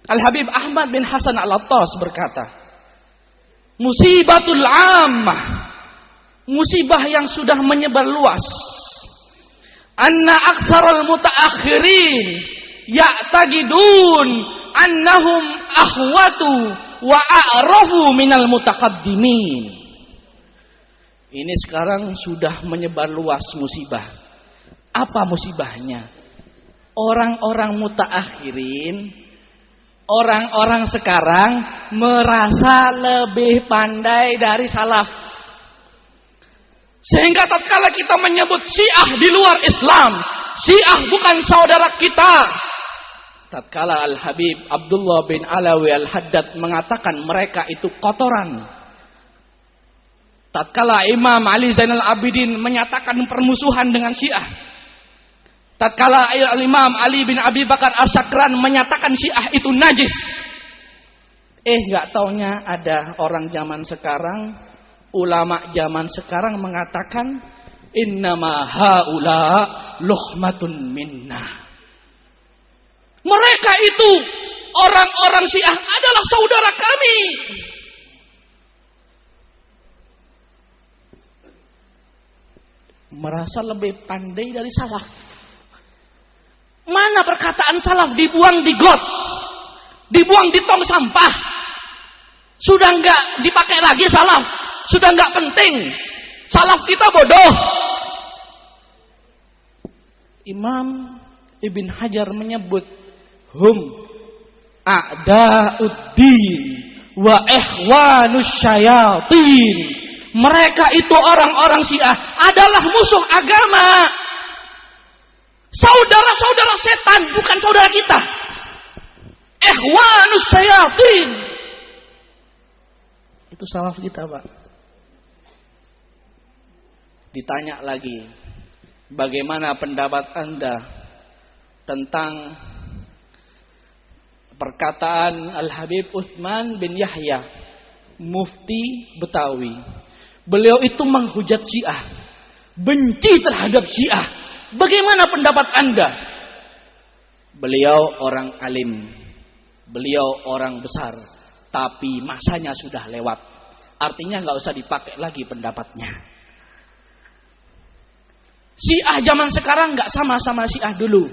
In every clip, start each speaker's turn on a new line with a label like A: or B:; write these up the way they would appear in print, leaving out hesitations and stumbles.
A: Al-Habib Ahmad bin Hasan Al-Attas berkata, musibatul ammah, musibah yang sudah menyebar luas, anna aktsaral mutaakhirin ya'taqidun annahum ahwatu wa a'rafu minal mutaqaddimin. Ini sekarang sudah menyebar luas musibah. Apa musibahnya? Orang-orang mutaakhirin, orang-orang sekarang merasa lebih pandai dari salaf. Sehingga tatkala kita menyebut Syiah di luar Islam, Syiah bukan saudara kita. Tatkala Al-Habib Abdullah bin Alawi Al-Haddad mengatakan mereka itu kotoran. Tatkala Imam Ali Zainal Abidin menyatakan permusuhan dengan Syiah. Tatkala Imam Ali bin Abi Bakar As-Sakran menyatakan Syiah itu najis. Enggak taunya ada orang zaman sekarang, ulama zaman sekarang mengatakan innama haula luhmatun minna. Mereka itu orang-orang Syiah adalah saudara kami. Merasa lebih pandai dari salaf. Mana perkataan salaf dibuang di got, dibuang di tong sampah. Sudah enggak dipakai lagi salaf, sudah enggak penting. Salaf kita bodoh. Imam Ibn Hajar menyebut hum a'da'uddin wa ikhwanus syayatin. Mereka itu orang-orang Syiah adalah musuh agama. Saudara-saudara setan, bukan saudara kita. Ikhwanus syayatin. Itu salaf kita, Pak. Ditanya lagi, bagaimana pendapat Anda tentang perkataan Al-Habib Utsman bin Yahya, mufti Betawi. Beliau itu menghujat Syiah, benci terhadap Syiah. Bagaimana pendapat Anda? Beliau orang alim, beliau orang besar, tapi masanya sudah lewat. Artinya nggak usah dipakai lagi pendapatnya. Syiah zaman sekarang nggak sama Syiah dulu.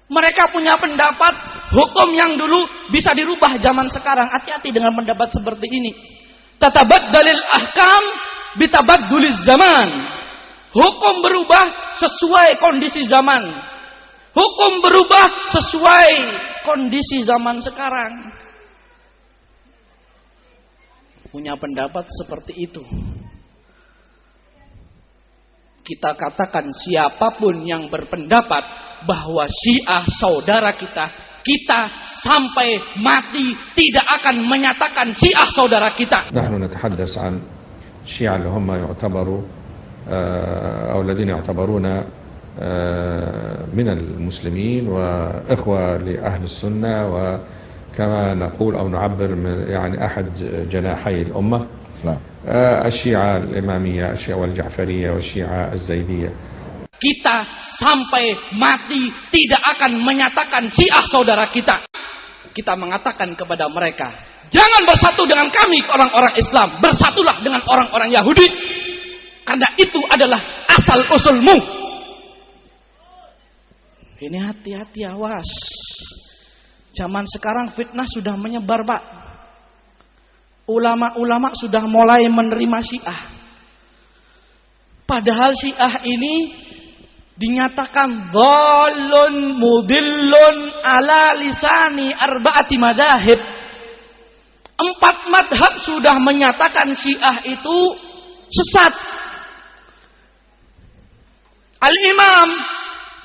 A: Mereka punya pendapat hukum yang dulu bisa dirubah zaman sekarang. Hati-hati dengan pendapat seperti ini. Tatabaddalil ahkam bitabadduliz zaman. Hukum berubah sesuai kondisi zaman. Hukum berubah sesuai kondisi zaman sekarang. Punya pendapat seperti itu. Kita katakan siapapun yang berpendapat bahwa Syiah saudara kita, kita sampai mati tidak akan menyatakan Syiah saudara kita.
B: نحن نتحدث عن الشيعة اللي هم يعتبروا أو الذين يعتبرون من المسلمين وإخوة لأهل السنة، وكما نقول أو نعبر يعني أحد جناحي الأمة، الشيعة الإمامية، الشيعة والجعفرية والشيعة الزيدية.
A: Kita sampai mati tidak akan menyatakan Syiah saudara kita. Kita mengatakan kepada mereka, jangan bersatu dengan kami orang-orang Islam, bersatulah dengan orang-orang Yahudi, karena itu adalah asal usulmu. Ini hati-hati, awas. Zaman sekarang fitnah sudah menyebar, Pak. Ulama-ulama sudah mulai menerima Syiah. Padahal Syiah ini dinyatakan dhalun mudillun ala lisani arba'ati madzahib. 4 madhab sudah menyatakan Syiah itu sesat. Al-Imam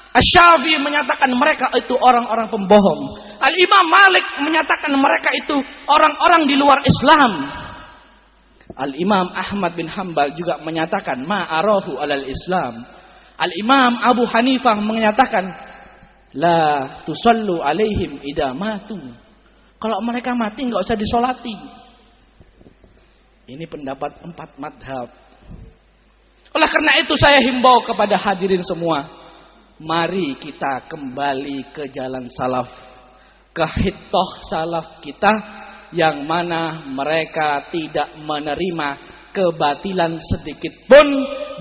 A: Asy-Syafi'i menyatakan mereka itu orang-orang pembohong. Al-Imam Malik menyatakan mereka itu orang-orang di luar Islam. Al-Imam Ahmad bin Hanbal juga menyatakan ma'arahu alal Islam. Al-Imam Abu Hanifah menyatakan la tusallu alaihim idza matu. Kalau mereka mati enggak usah disolati. Ini pendapat 4 madhab. Oleh karena itu saya himbau kepada hadirin semua, Mari kita kembali ke jalan salaf, ke hittoh salaf kita, yang mana mereka tidak menerima kebatilan sedikit pun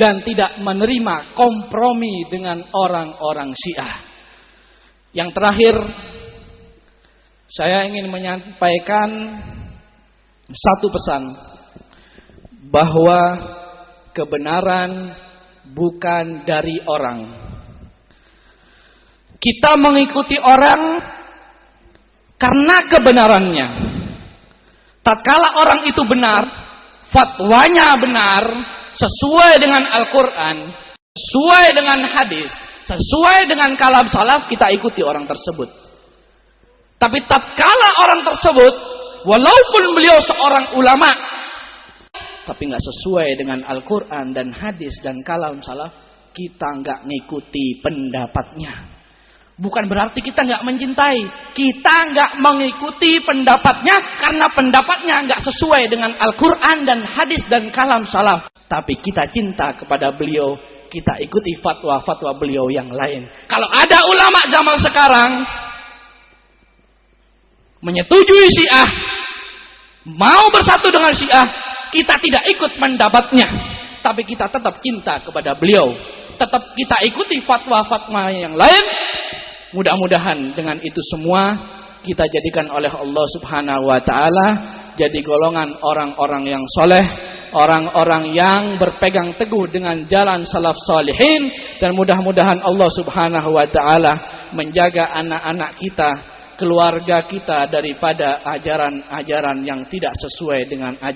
A: dan tidak menerima kompromi dengan orang-orang Syiah. Yang terakhir, saya ingin menyampaikan satu pesan, bahwa kebenaran bukan dari orang. Kita mengikuti orang karena kebenarannya. Tatkala orang itu benar, fatwanya benar, sesuai dengan Al-Quran, sesuai dengan hadis, sesuai dengan kalam salaf, kita ikuti orang tersebut. Tapi tatkala orang tersebut, walaupun beliau seorang ulama, tapi nggak sesuai dengan Al-Quran dan hadis dan kalam salaf, kita nggak ngikuti pendapatnya. Bukan berarti kita nggak mencintai, kita nggak mengikuti pendapatnya karena pendapatnya nggak sesuai dengan Al-Quran dan hadis dan kalam salaf. Tapi kita cinta kepada beliau, kita ikuti fatwa-fatwa beliau yang lain. Kalau ada ulama zaman sekarang menyetujui Syiah, mau bersatu dengan Syiah, kita tidak ikut pendapatnya, tapi kita tetap cinta kepada beliau, tetap kita ikuti fatwa-fatwa yang lain. Mudah-mudahan dengan itu semua kita jadikan oleh Allah Subhanahu wa taala jadi golongan orang-orang yang soleh, orang-orang yang berpegang teguh dengan jalan salaf salihin, dan mudah-mudahan Allah Subhanahu wa taala menjaga anak-anak kita, keluarga kita daripada ajaran-ajaran yang tidak sesuai dengan ajaran